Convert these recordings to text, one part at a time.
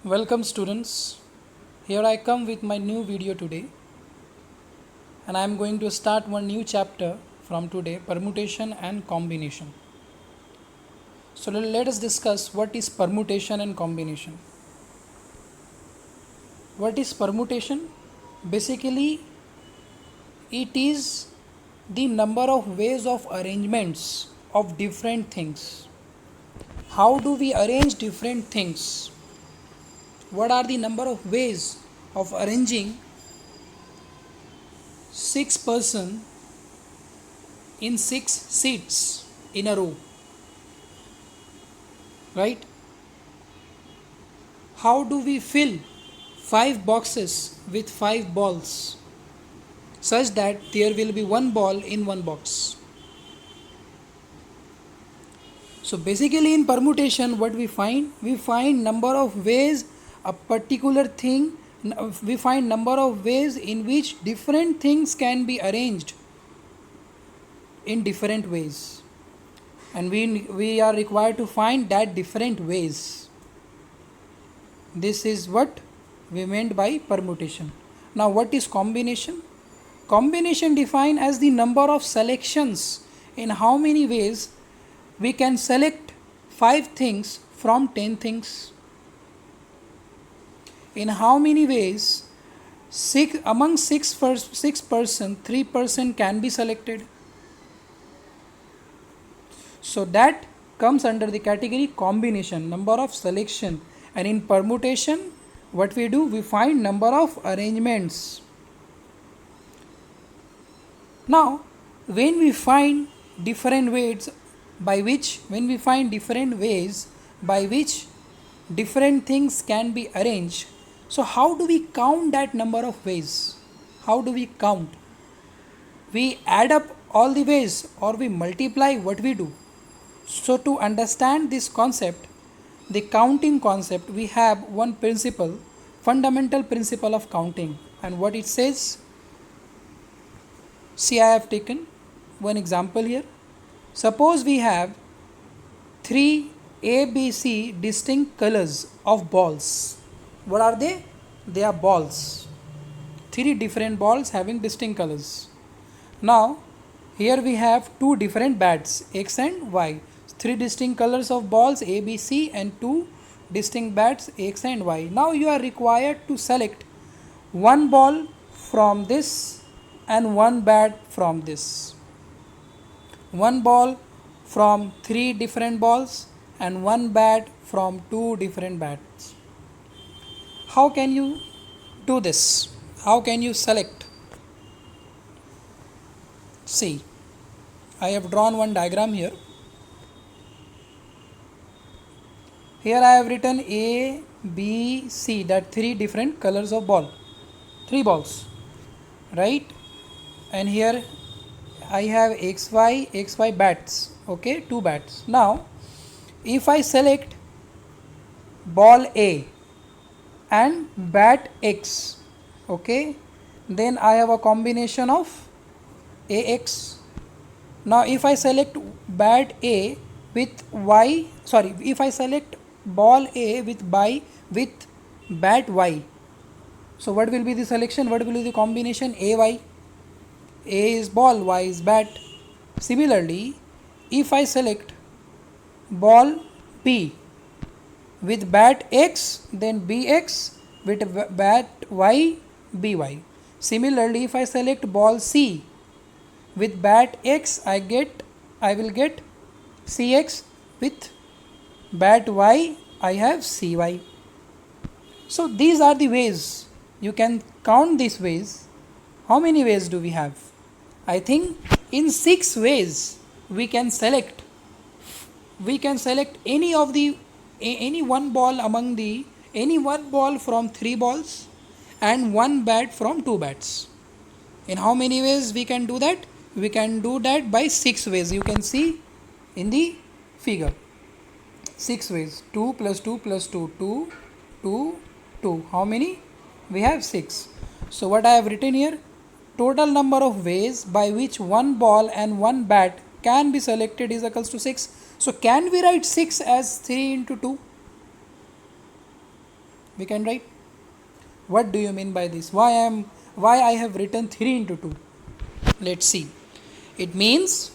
Welcome students. Here I come with my new video today, and I am going to start one new chapter from today, permutation and combination. So let us discuss what is permutation and combination. What is permutation? Basically it is the number of ways of arrangements of different things. How do we arrange different things? What are the number of ways of arranging 6 person in 6 seats in a row, right? How do we fill 5 boxes with 5 balls such that there will be one ball in one box? So basically in permutation what we find number of ways a particular thing, we find number of ways in which different things can be arranged in different ways, and we are required to find that different ways. This is what we meant by permutation. Now what is combination? Combination defined as the number of selections in how many ways we can select 5 things from 10 things. In how many ways among 6 person 3% can be selected. So that comes under the category combination, number of selection. And in permutation what we do, we find number of arrangements. Now when we find different ways by which different things can be arranged, so how do we count that number of ways? How do we count? We add up all the ways or we multiply what we do. So to understand this concept, the counting concept, we have one principle, fundamental principle of counting, and what it says. See, I have taken one example here. Suppose we have 3 ABC distinct colors of balls. What are they? They are balls. 3 different balls having distinct colors. Now here we have 2 different bats, X and Y. 3 distinct colors of balls A, B, C, and 2 distinct bats X and Y. Now you are required to select one ball from this and one bat from this. One ball from 3 different balls and one bat from 2 different bats. How can you do this? How can you select? See, I have drawn one diagram here. Here I have written A, B, C, that 3 different colors of ball, 3 balls, right? And here I have XY bats, okay, 2 bats. Now if I select ball A and bat X, okay, then I have a combination of AX. Now if I select bat A with Y, if I select ball A with bat Y, so what will be the selection? What will be the combination? AY. A is ball, Y is bat. Similarly, if I select ball B with bat X, then BX, with bat Y, BY. Similarly, if I select ball C with bat X, I will get CX, with bat Y I have CY. So these are the ways. You can count these ways. How many ways do we have? I think in 6 ways we can select any one ball any one ball from 3 balls and one bat from 2 bats. In how many ways we can do that? We can do that by 6 ways. You can see in the figure. 6 ways. 2 plus 2 plus 2, 2, 2, 2. How many? We have 6. So what I have written here, total number of ways by which one ball and one bat can be selected is equals to 6. So can we write 6 as 3 into 2? We can write. What do you mean by this? Why I have written 3 into 2? Let's see. It means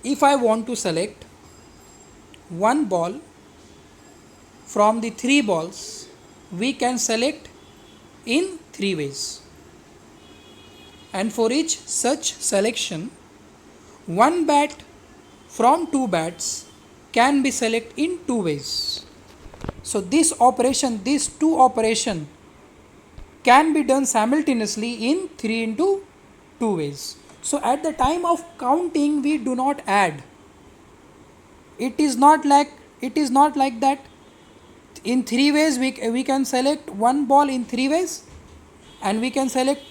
if I want to select one ball from the 3 balls, we can select in 3 ways. And for each such selection, one bat from 2 bats can be selected in 2 ways. So this operation, these 2 operation can be done simultaneously in 3 into 2 ways. So at the time of counting, we do not add. It is not like that. In 3 ways we can select one ball in 3 ways, and we can select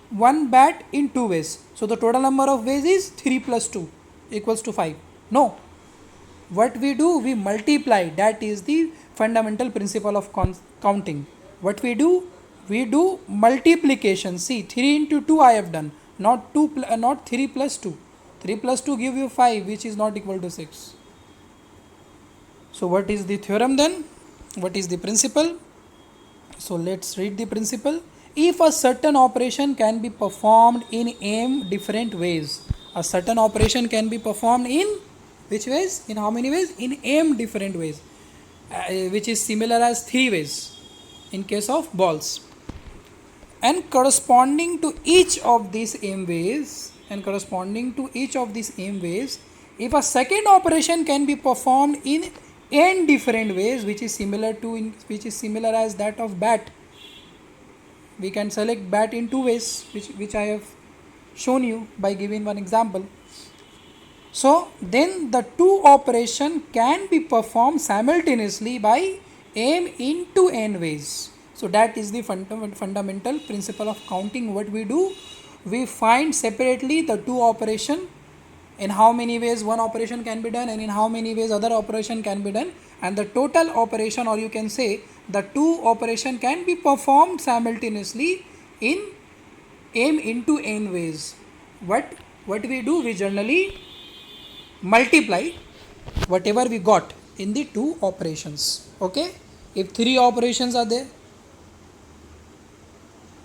one bat in 2 ways. So the total number of ways is 3 plus 2 equals to 5. No. What we do, we multiply. That is the fundamental principle of counting. What we do multiplication. See, 3 into 2 I have done, not 3 plus 2. 3 plus 2 give you 5, which is not equal to 6. So what is the theorem then? What is the principle? So let's read the principle. If a certain operation can be performed in m different ways, a certain operation can be performed in which ways? In how many ways? In m different ways, which is similar as 3 ways in case of balls. And corresponding to each of these m ways, if a second operation can be performed in n different ways, which is similar as that of bat, we can select bat in 2 ways, which I have shown you by giving one example. So then the 2 operation can be performed simultaneously by m into n ways. So that is the fundamental principle of counting. What we do, we find separately the 2 operation, in how many ways one operation can be done and in how many ways other operation can be done, and the total operation, or you can say the 2 operation can be performed simultaneously in m into n ways. What we do, we generally multiply whatever we got in the 2 operations. Okay, if 3 operations are there,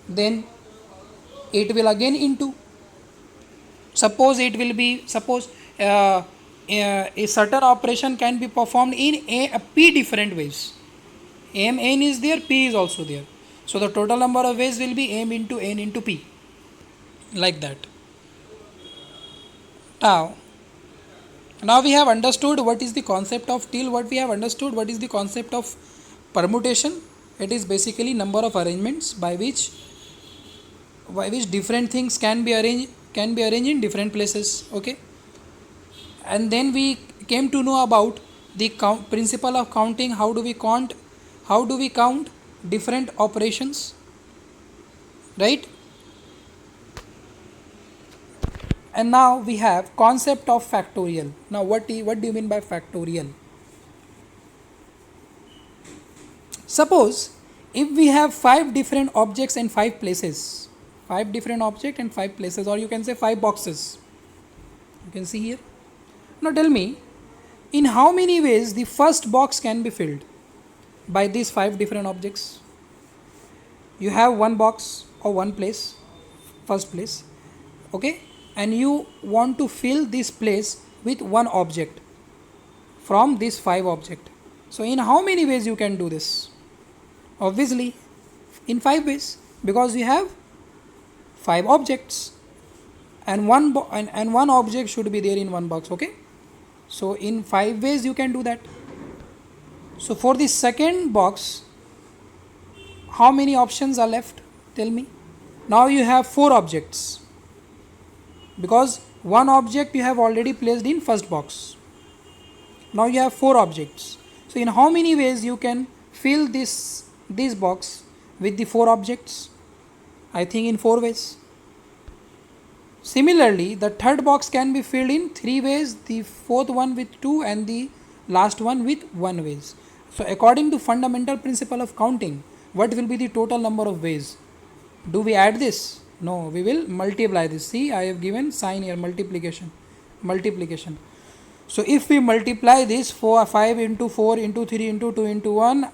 then it will again into. Suppose a certain operation can be performed in p different ways. mn is there, p is also there. So the total number of ways will be m into n into p, like that. Now we have understood what is the concept of till. What we have understood, what is the concept of permutation. It is basically number of arrangements by which different things can be arranged in different places. Okay, and then we came to know about the principle of counting. How do we count different operations, right? And now we have concept of factorial. Now what do you mean by factorial? Suppose if we have 5 different objects and 5 places, or you can say 5 boxes. You can see here. Now tell me, in how many ways the first box can be filled by these 5 different objects? You have one box or one place, first place, okay, and you want to fill this place with one object from these 5 objects. So in how many ways you can do this? Obviously in 5 ways, because you have 5 objects and one object should be there in one box. Okay, so in 5 ways you can do that. So for the second box, how many options are left? Tell me. Now you have 4 objects, because one object you have already placed in first box. Now you have 4 objects. So in how many ways you can fill this box with the 4 objects? I think in 4 ways. Similarly, the third box can be filled in 3 ways, the fourth one with 2 and the last one with 1 ways. So according to fundamental principle of counting, what will be the total number of ways? Do we add this? No, we will multiply this. See, I have given sign here, multiplication. So if we multiply this 5 into 4 into 3 into 2 into 1,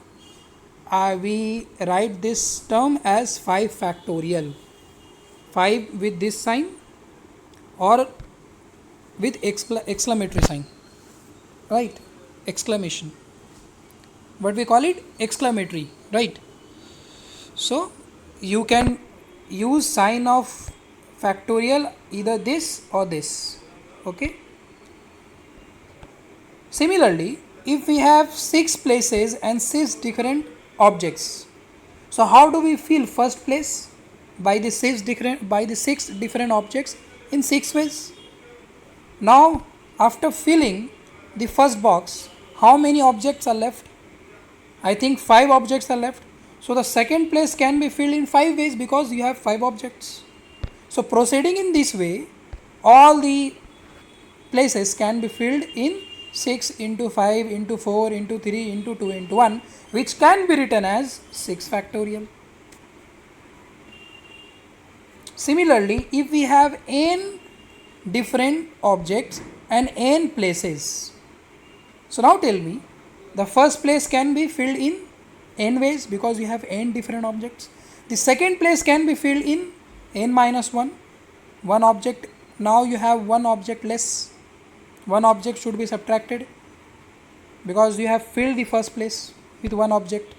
we write this term as 5 factorial. 5 with this sign or with exclamatory sign, right? Exclamation. What we call it? Exclamatory, right? So you can use sign of factorial either this or this. Okay. Similarly, if we have 6 places and 6 different objects, so how do we fill first place? By the 6 different objects in 6 ways. Now after filling the first box, how many objects are left? I think 5 objects are left. So the second place can be filled in 5 ways because you have 5 objects. So proceeding in this way, all the places can be filled in 6 into 5 into 4 into 3 into 2 into 1, which can be written as 6 factorial. Similarly, if we have n different objects and n places, so now tell me, the first place can be filled in n ways because you have n different objects. The second place can be filled in n minus 1, one object. Now you have one object less, one object should be subtracted because you have filled the first place with one object.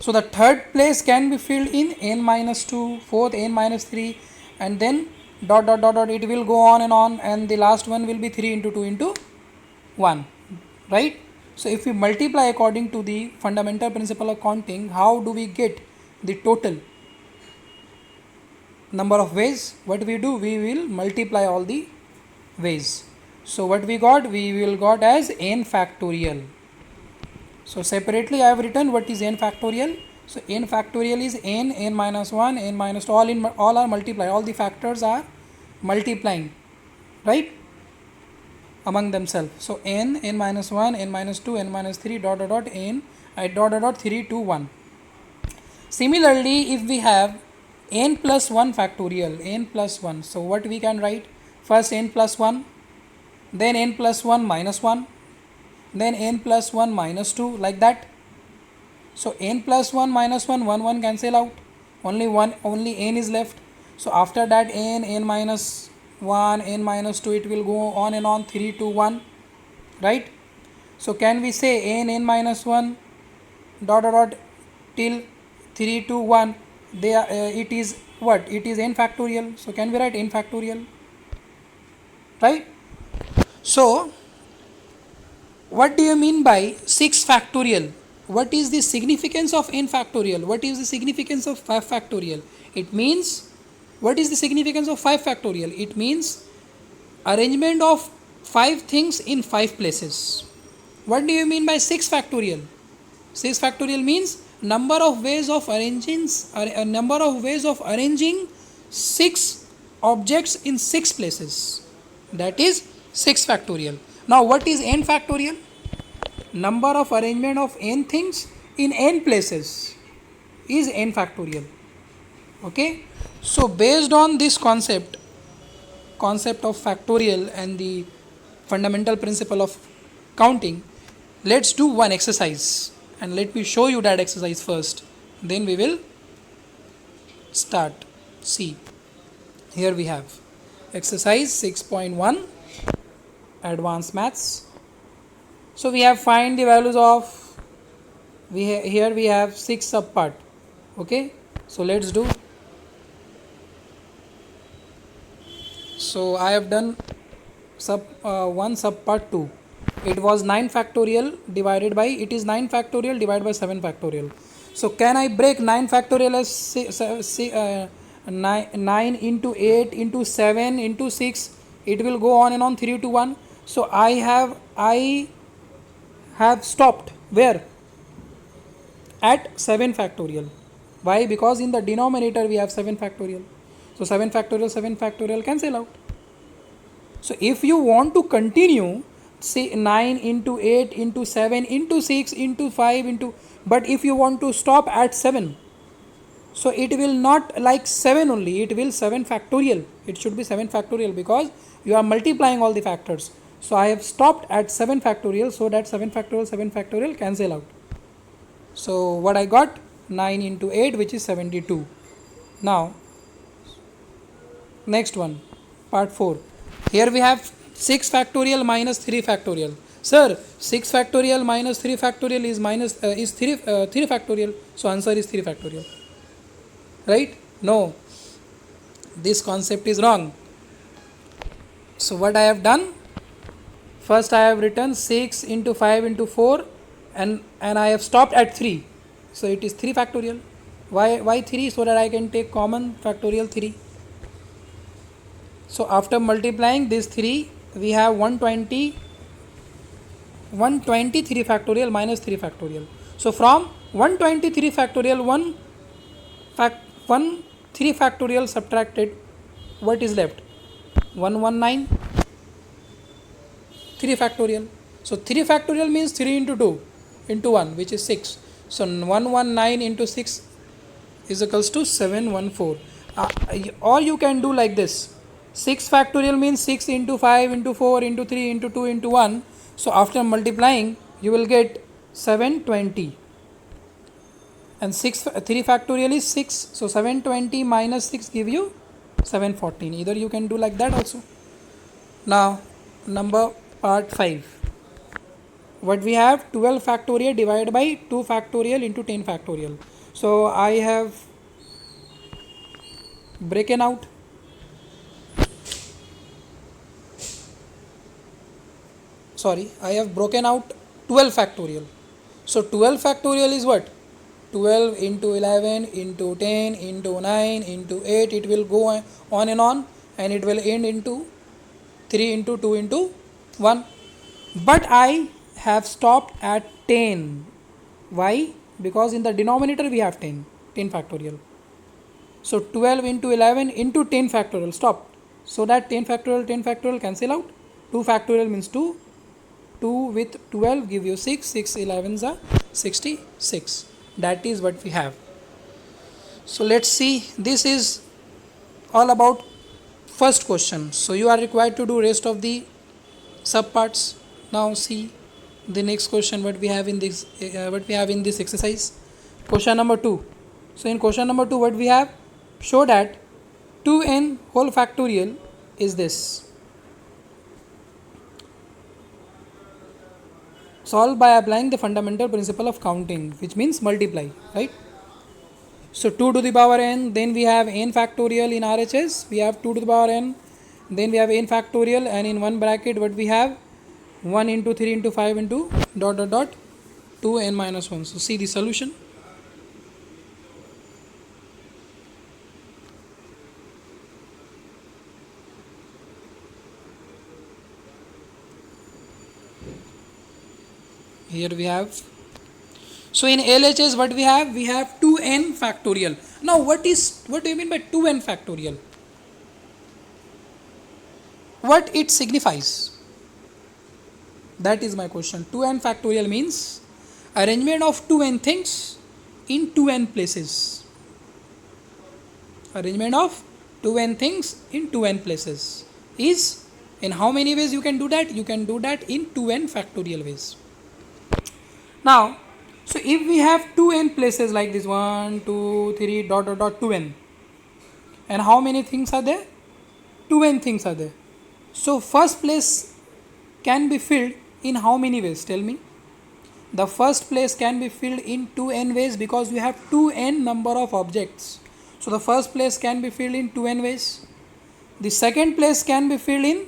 So the third place can be filled in n minus 2, fourth n minus 3, and then dot dot dot dot, it will go on, and the last one will be 3 into 2 into 1, right? So if we multiply according to the fundamental principle of counting, how do we get the total number of ways? What we do, we will multiply all the ways. So what we got? We will got as n factorial. So separately I have written what is n factorial. So n factorial is n, n minus 1, n minus 2, all are multiplied. All the factors are multiplying, right, among themselves. So n, n minus 1, n minus 2, n minus 3, dot dot dot, n, dot dot dot, 3, 2, 1. Similarly, if we have n plus 1 factorial, n plus 1, so what we can write? First n plus 1, then n plus 1 minus 1, then n plus 1 minus 2, like that. So n plus 1 minus 1, 1 cancel out, only n is left. So after that n, n minus 1, n minus 2, it will go on, 3, 2, 1, right? So can we say n minus 1 dot dot dot till 3, 2, 1, it is what? It is n factorial. So can we write n factorial, right? So what do you mean by 6 factorial? What is the significance of n factorial? What is the significance of 5 factorial? It means, what is the significance of 5 factorial? It means arrangement of 5 things in 5 places. What do you mean by 6 factorial? 6 factorial means number of ways of arranging 6 objects in 6 places. That is 6 factorial. Now what is n factorial? Number of arrangement of n things in n places is n factorial. Okay. So based on this concept of factorial and the fundamental principle of counting, let's do one exercise, and let me show you that exercise first, then we will start. See, here we have exercise 6.1 advanced maths. So we have find the values of, here we have 6 subpart. Okay, so let's do. So I have done one subpart 2. It was 9 factorial divided by, it is 9 factorial divided by 7 factorial. So can I break 9 factorial as 9 into 8 into 7 into 6? It will go on, 3 to 1. So I have stopped where? At 7 factorial. Why? Because in the denominator we have 7 factorial. So 7 factorial cancel out. So if you want to continue, say 9 into 8 into 7 into 6 into 5 into, but if you want to stop at 7, so it will not like 7 only, it will 7 factorial. It should be 7 factorial because you are multiplying all the factors. So I have stopped at 7 factorial so that 7 factorial cancel out. So what I got, 9 into 8, which is 72. Now next one, part 4. Here we have 6 factorial minus 3 factorial. Sir, 6 factorial minus 3 factorial is 3 factorial. So answer is 3 factorial. Right? No. This concept is wrong. So what I have done? First I have written 6 into 5 into 4 and I have stopped at 3. So it is 3 factorial. Why 3? So that I can take common factorial 3. So after multiplying this 3, we have 123 factorial minus 3 factorial. So from 123 factorial, 3 factorial subtracted, what is left? 119, 3 factorial. So 3 factorial means 3 into 2 into 1, which is 6. So 119 into 6 is equals to 714. Or you can do like this. 6 factorial means 6 into 5 into 4 into 3 into 2 into 1. So after multiplying, you will get 720. And 3 factorial is 6. So 720 minus 6 give you 714. Either you can do like that also. Now number part 5. What we have? 12 factorial divided by 2 factorial into 10 factorial. So I have broken out. I have broken out 12 factorial. So 12 factorial is what? 12 into 11 into 10 into 9 into 8. It will go on and it will end into 3 into 2 into 1. But I have stopped at 10. Why? Because in the denominator we have 10 factorial. So 12 into 11 into 10 factorial, stop. So that 10 factorial cancel out. 2 factorial means 2. 2 with 12 give you 6. 6 11s are 66. That is what we have. So let's see. This is all about first question. So you are required to do rest of the subparts. Now see the next question what we have in this exercise. Question number 2. So in question number 2 what we have? Show that 2n whole factorial is this. Solve by applying the fundamental principle of counting, which means multiply, right? So 2 to the power n, then we have n factorial in RHS, we have 2 to the power n, then we have n factorial, and in one bracket what we have? 1 into 3 into 5 into ... 2n minus 1. So see the solution. Here we have. So in LHS what we have? We have 2n factorial. Now what do you mean by 2n factorial? What it signifies? That is my question. 2n factorial means arrangement of 2n things in 2n places. Arrangement of 2n things in 2n places is, in how many ways you can do that? You can do that in 2n factorial ways. Now, so if we have 2n places like this, 1, 2, 3, ... 2n, and how many things are there? 2n things are there. So first place can be filled in how many ways? Tell me. The first place can be filled in 2n ways because we have 2n number of objects. So the first place can be filled in 2n ways. The second place can be filled in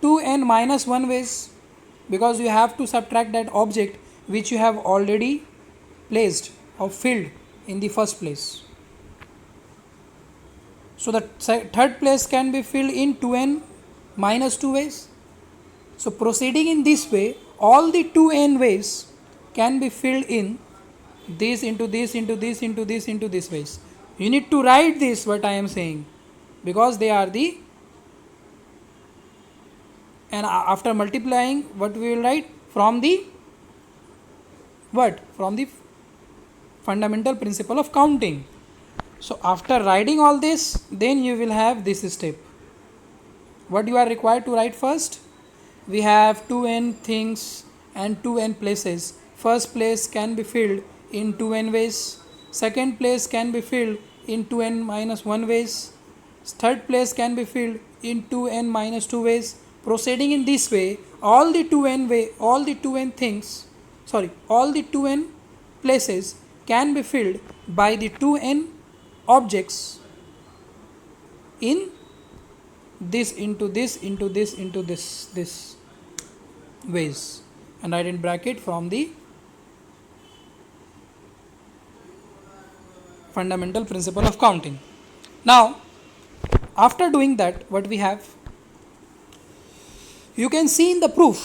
2n minus 1 ways, because you have to subtract that object which you have already placed or filled in the first place. So the third place can be filled in 2n minus 2 ways. So proceeding in this way, all the 2n ways can be filled in this into this into this into this into this ways. You need to write this what I am saying, because they are the, and after multiplying what we will write? From the what? From the fundamental principle of counting. So after writing all this, then you will have this step. What you are required to write first? We have 2n things and 2n places first place can be filled in 2n ways, second place can be filled in 2n minus 1 ways, third place can be filled in 2n minus 2 ways. Proceeding in this way, all the 2n places can be filled by the 2n objects in this into this into this into this ways, and write in bracket from the fundamental principle of counting. Now after doing that, what we have, you can see in the proof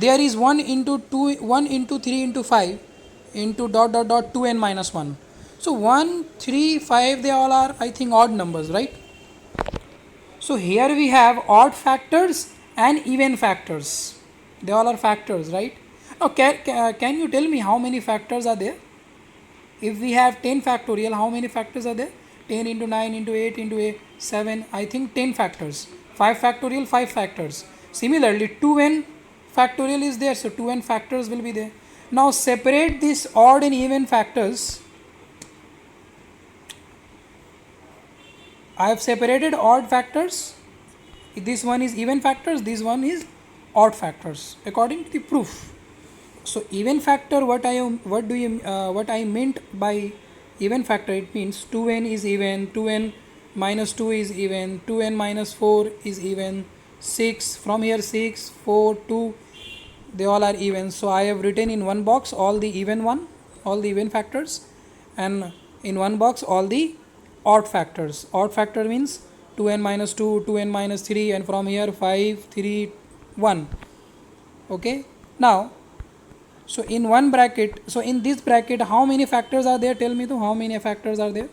there is 1 into 2, 1 into 3 into 5 into dot dot dot 2n minus 1. So 1, 3, 5, they all are, I think, odd numbers, right? So here we have odd factors and even factors. They all are factors, right? Now can you tell me how many factors are there? If we have 10 factorial, how many factors are there? 10 into 9 into 8 into 8, 7, I think 10 factors. 5 factorial, 5 factors. Similarly, 2n factorial is there, so 2n factors will be there. Now separate these odd and even factors. I have separated odd factors. This one is even factors, this one is odd factors according to the proof. So even factor, what I meant by even factor, it means 2n is even, 2n minus 2 is even, 2n minus 4 is even, 6 from here 6, 4, 2, they all are even. So I have written in one box all the even factors, and in one box all the odd factors. Odd factor means 2n minus 2, 2n minus 3, and from here 5, 3, 1. Okay. Now, so in one bracket, so in this bracket, how many factors are there? Tell me how many factors are there?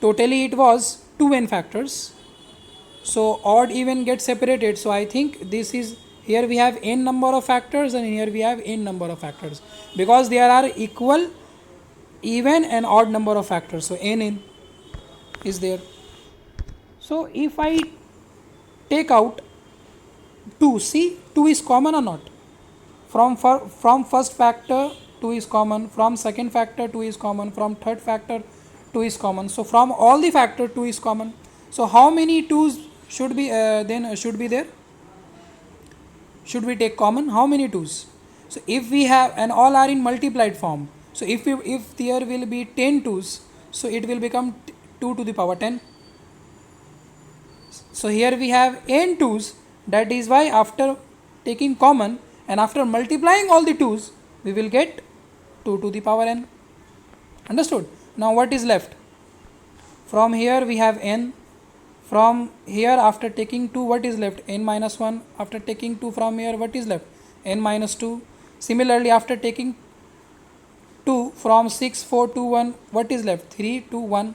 Totally it was 2n factors. So odd even get separated. So I think this is, here we have n number of factors and here we have n number of factors, because there are equal, even and odd number of factors. So n is there. So if I take out 2, see 2 is common or not? From first factor 2 is common, from second factor 2 is common, from third factor 2 is common. So from all the factor 2 is common. So how many 2's should be should be there? Should we take common? How many 2's? So if we have, and all are in multiplied form. So if there will be 10 2's, so it will become 2 to the power 10. So here we have n 2's. That is why after taking common and after multiplying all the 2's, we will get 2 to the power n. Understood? Now what is left? From here we have n. From here, after taking 2, what is left? N minus 1. After taking 2 from here, what is left? N minus 2. Similarly, after taking 2 from 6, 4, 2, 1, what is left? 3, 2, 1.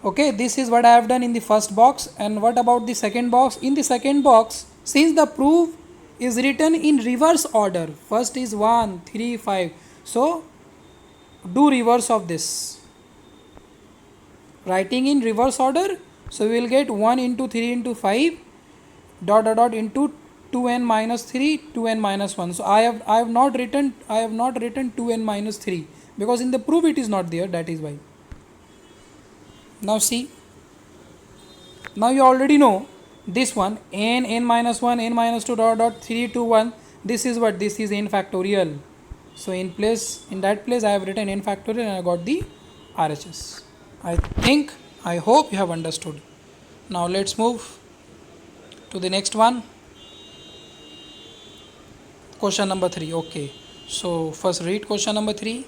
Okay, this is what I have done in the first box. And what about the second box? In the second box, since the proof is written in reverse order, first is 1, 3, 5. So, do reverse of this. Writing in reverse order, so we will get 1 into 3 into 5 dot dot dot into 2n minus 3, 2n minus 1. So I have not written 2n minus 3 because in the proof it is not there, that is why. Now see, now you already know this one, n minus 1, n minus 2 dot dot 3, 2, 1. This is what? This is n factorial. So in that place I have written n factorial and I got the RHS. I hope you have understood. Now let's move to the next one. Question number 3. Okay. So first read question number 3.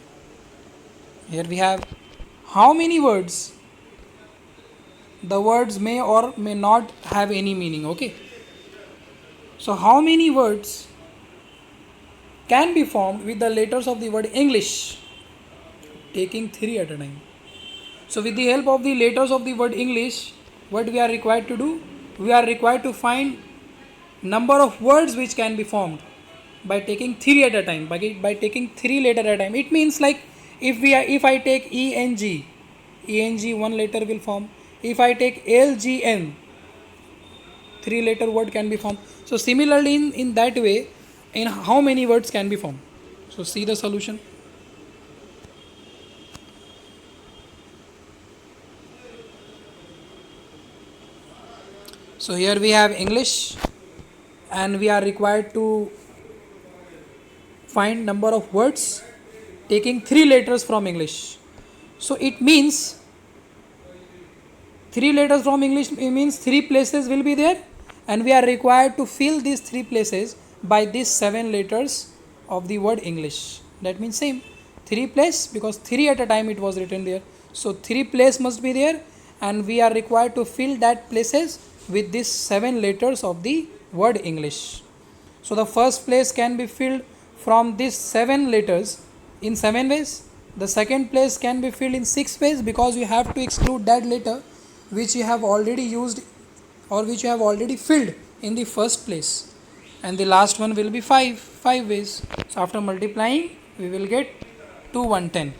Here we have, how many words? The words may or may not have any meaning. Okay. So how many words can be formed with the letters of the word English? Taking 3 at a time. So with the help of the letters of the word English, what we are required to do? We are required to find number of words which can be formed by taking 3 at a time, by taking 3 letters at a time. It means like if I take ENG, one letter will form. If I take LGN, 3 letter word can be formed. So similarly in that way, in how many words can be formed? So see the solution. So here we have English, and we are required to find number of words taking 3 letters from English. So it means 3 letters from English means 3 places will be there, and we are required to fill these 3 places by these 7 letters of the word English. That means same 3 place, because 3 at a time it was written there. So 3 place must be there, and we are required to fill that places with these 7 letters of the word English. So the first place can be filled from these 7 letters in 7 ways. The second place can be filled in 6 ways, because you have to exclude that letter which you have already used or which you have already filled in the first place. And the last one will be 5 ways. So after multiplying, we will get 2 110.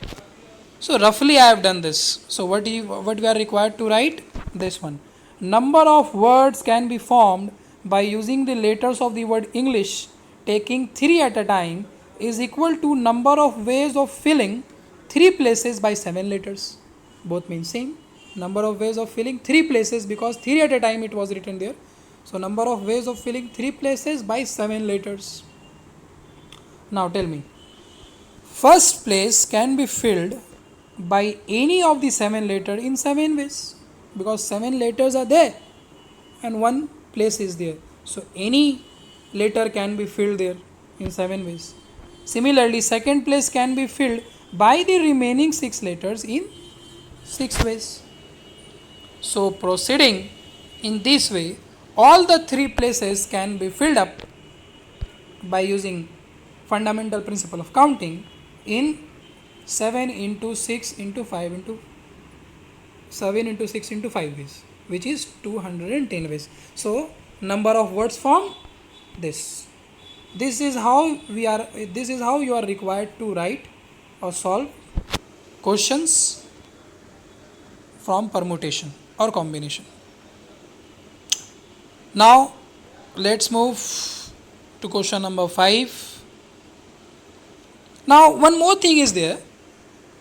So roughly I have done this. So what we are required to write? This one. Number of words can be formed by using the letters of the word English taking 3 at a time is equal to number of ways of filling 3 places by 7 letters. Both mean same. Number of ways of filling 3 places, because 3 at a time it was written there. So number of ways of filling 3 places by 7 letters. Now tell me, first place can be filled by any of the 7 letters in 7 ways, because 7 letters are there and 1 place is there. So any letter can be filled there in 7 ways. Similarly, second place can be filled by the remaining 6 letters in 6 ways. So proceeding in this way, all the 3 places can be filled up by using fundamental principle of counting in 7 into 6 into 5 into 7 into 6 into 5 ways, which is 210 ways. So number of words formed this. This is how you are required to write or solve questions from permutation or combination. Now let's move to question number 5. Now one more thing is there,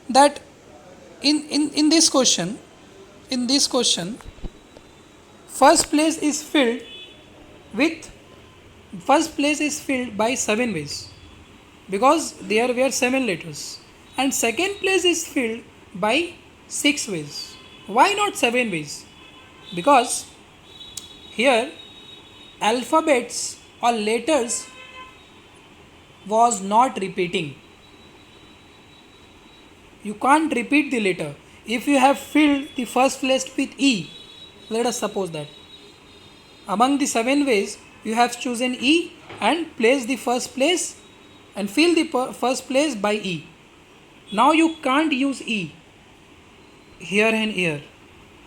that in this question first place is filled by 7 ways, because there were 7 letters, and second place is filled by 6 ways. Why not 7 ways? Because here alphabets or letters was not repeating. You can't repeat the letter. If you have filled the first place with E, let us suppose that among the 7 ways you have chosen E and placed the first place and fill the first place by E. Now you can't use E here and here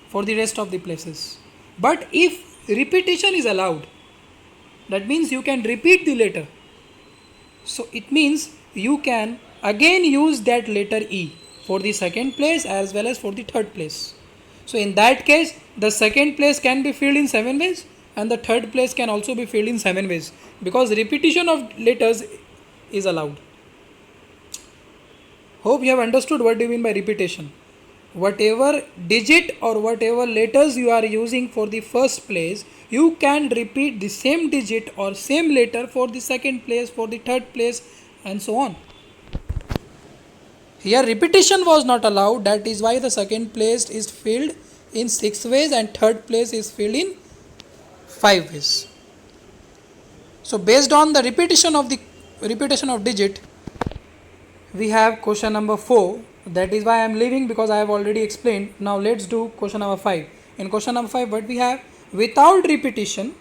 for the rest of the places. But if repetition is allowed, that means you can repeat the letter. So it means you can again use that letter E for the second place as well as for the third place. So in that case, the second place can be filled in 7 ways and the third place can also be filled in 7 ways, because repetition of letters is allowed. Hope you have understood what do you mean by repetition. Whatever digit or whatever letters you are using for the first place, you can repeat the same digit or same letter for the second place, for the third place, and so on. Here repetition was not allowed, that is why the second place is filled in 6 ways and third place is filled in 5 ways. So based on the repetition of digit, we have question number 4. That is why I am leaving, because I have already explained. Now let's do question number 5. In question number 5, what we have? Without repetition,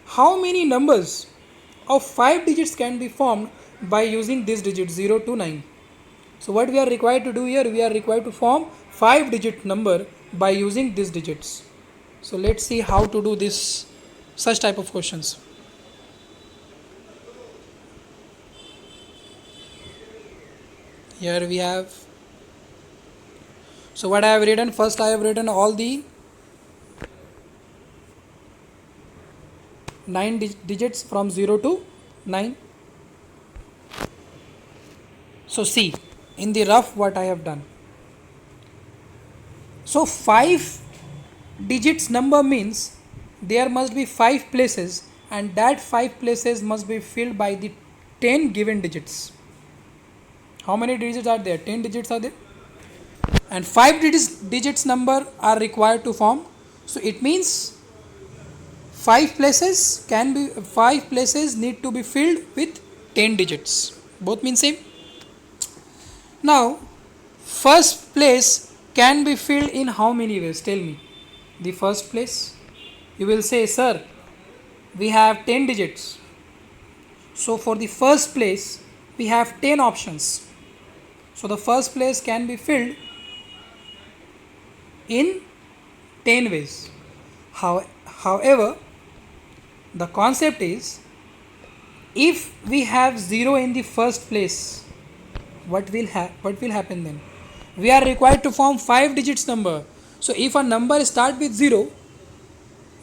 how many numbers of 5 digits can be formed by using this digit 0 to 9? So what we are required to do here? We are required to form 5 digit number by using these digits. So let's see how to do this, such type of questions. Here we have, so what I have written, first I have written all the 9 digits from 0 to 9. So see in the rough what I have done. So 5 digits number means there must be 5 places, and that 5 places must be filled by the 10 given digits. How many digits are there? 10 digits are there, and 5 digits number are required to form. So it means 5 places need to be filled with 10 digits. Both mean same. Now first place can be filled in how many ways? Tell me. The first place, you will say, sir, we have 10 digits. So for the first place we have 10 options. So the first place can be filled in 10 ways. However, the concept is, if we have 0 in the first place, what will happen then? We are required to form 5 digits number. So if a number start with 0,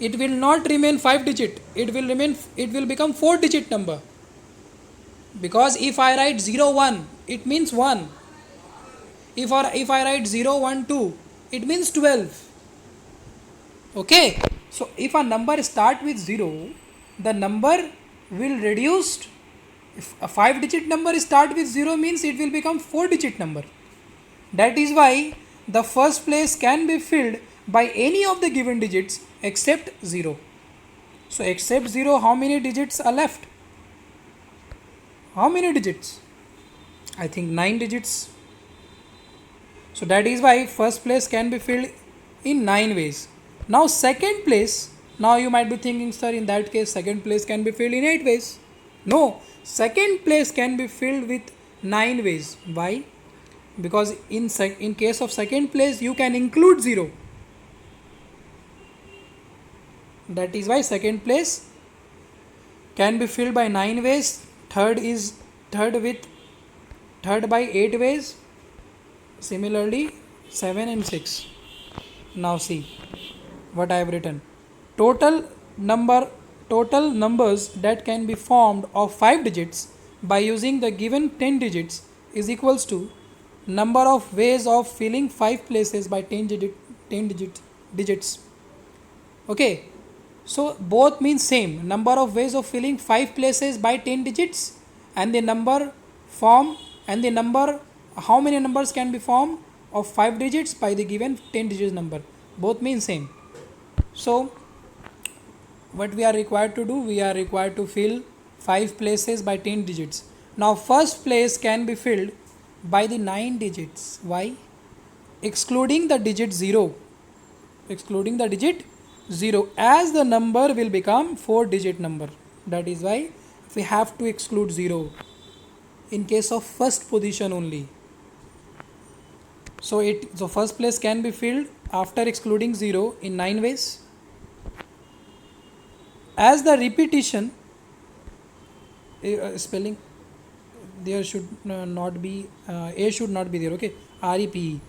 it will not remain 5 digit, it will become 4 digit number. Because if I write 0 1, it means 1. If I write 0 1 2, it means 12. Okay, so if a number start with 0, the number will reduced. If a 5 digit number start with 0 means it will become 4 digit number. That is why the first place can be filled by any of the given digits except 0. So except 0, how many digits are left? How many digits? I think 9 digits. So that is why first place can be filled in 9 ways. Now second place, now you might be thinking, sir, in that case second place can be filled in 8 ways. No, second place can be filled with 9 ways. Why? Because in case of second place you can include 0. That is why second place can be filled by 9 ways. Third by 8 ways. Similarly 7 and 6. Now see what I have written. Total numbers that can be formed of 5 digits by using the given 10 digits is equals to number of ways of filling 5 places by 10 digits. Okay, so both mean same. Number of ways of filling 5 places by 10 digits, and the number form, and the number, how many numbers can be formed of 5 digits by the given 10 digits number. Both mean same. So what we are required to do? We are required to fill 5 places by 10 digits. Now first place can be filled by the 9 digits. Why? Excluding the digit 0. Excluding the digit 0, as the number will become 4 digit number. That is why we have to exclude 0 in case of first position only. So first place can be filled after excluding 0 in 9 ways. As the repetition, spelling there should not be, A should not be there, okay, REPE.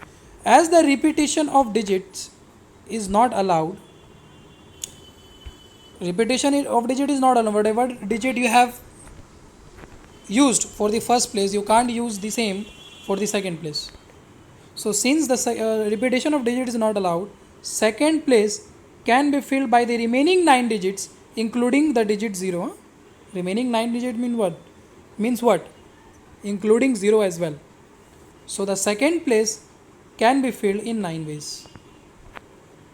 As the repetition of digits is not allowed, whatever digit you have used for the first place, you can't use the same for the second place. So since the repetition of digit is not allowed, second place can be filled by the remaining 9 digits including the digit 0. Remaining 9 digit means what? Including 0 as well. So the second place can be filled in 9 ways.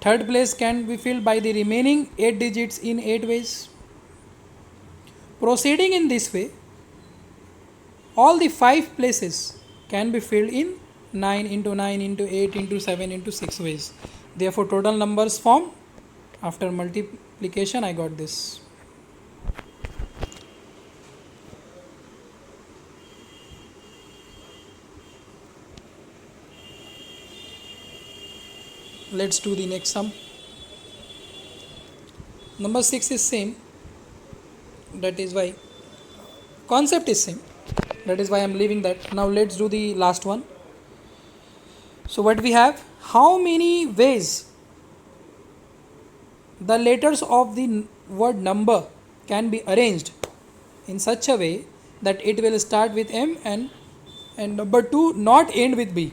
Third place can be filled by the remaining 8 digits in 8 ways. Proceeding in this way, all the 5 places can be filled in 9 into 9 into 8 into 7 into 6 ways. Therefore total numbers formed after multiplication, I got this. Let's do the next sum. Number 6 is same. That is why concept is same. That is why I am leaving that. Now let's do the last one. So what we have? How many ways the letters of the word number can be arranged in such a way that it will start with M and number 2 not end with B.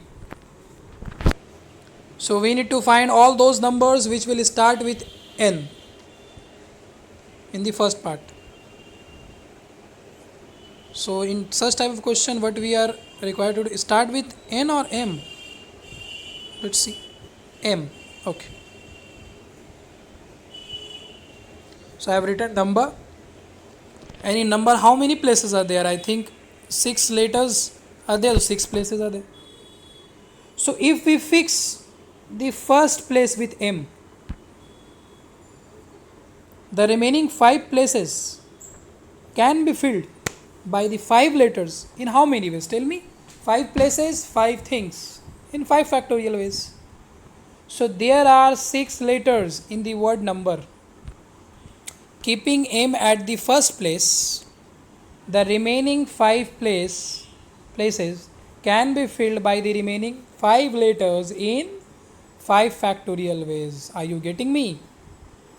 So we need to find all those numbers which will start with N in the first part. So in such type of question, what we are required to do, start with N or M? Let's see. M. Okay. So I have written number. And in number, how many places are there? I think 6 letters are there. 6 places are there. So if we fix the first place with M, the remaining 5 places can be filled by the 5 letters in how many ways? Tell me. 5 places, 5 things in 5 factorial ways. So there are 6 letters in the word number. Keeping M at the first place, the remaining 5 places can be filled by the remaining 5 letters in 5 factorial ways. Are you getting me?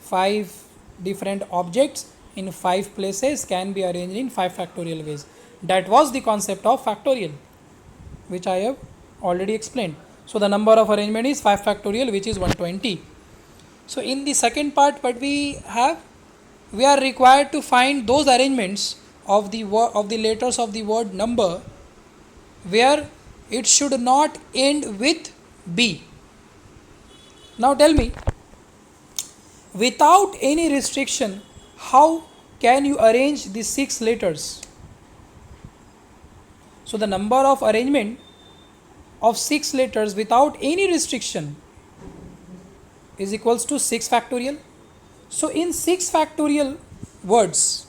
5 different objects in 5 places can be arranged in 5 factorial ways. That was the concept of factorial, which I have already explained. So the number of arrangement is 5 factorial, which is 120. So in the second part, what we have, we are required to find those arrangements of the letters of the word number where it should not end with B. Now tell me, without any restriction, how can you arrange the 6 letters? So the number of arrangement of 6 letters without any restriction is equals to 6 factorial. So in 6 factorial words,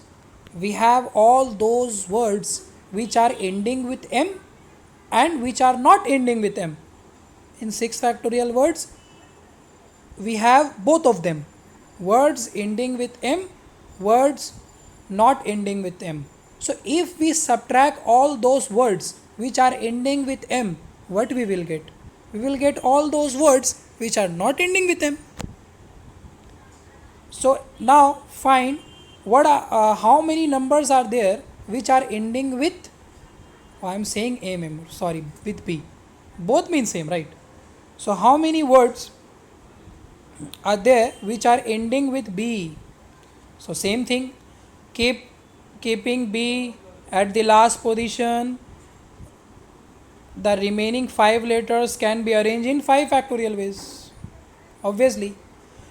we have all those words which are ending with M and which are not ending with M. In 6 factorial words, we have both of them. Words ending with M, words not ending with M. So if we subtract all those words which are ending with M, what we will get? We will get all those words which are not ending with M. So now find how many numbers are there which are ending with, I am saying M, sorry, with B. Both mean same, right? So how many words are there which are ending with B? So same thing, keeping B at the last position, the remaining 5 letters can be arranged in 5 factorial ways, obviously.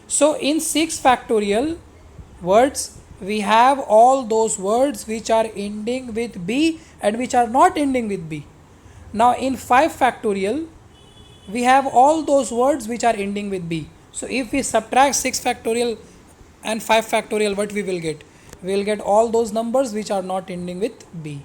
So in 6 factorial words, we have all those words which are ending with B and which are not ending with B. Now in 5 factorial, we have all those words which are ending with B. So if we subtract 6 factorial and 5 factorial, what we will get? We will get all those numbers which are not ending with B.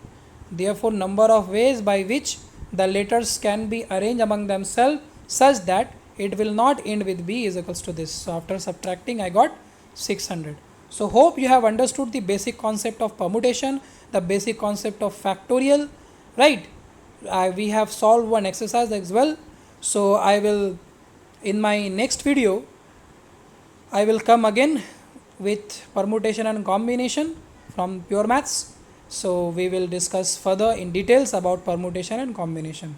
Therefore, number of ways by which the letters can be arranged among themselves such that it will not end with B is equals to this. So after subtracting, I got 600. So hope you have understood the basic concept of permutation, the basic concept of factorial, right? We have solved one exercise as well. So I will, in my next video, I will come again with permutation and combination from pure maths. So we will discuss further in details about permutation and combination.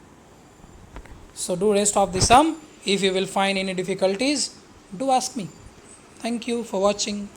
So do rest of the sum. If you will find any difficulties, do ask me. Thank you for watching.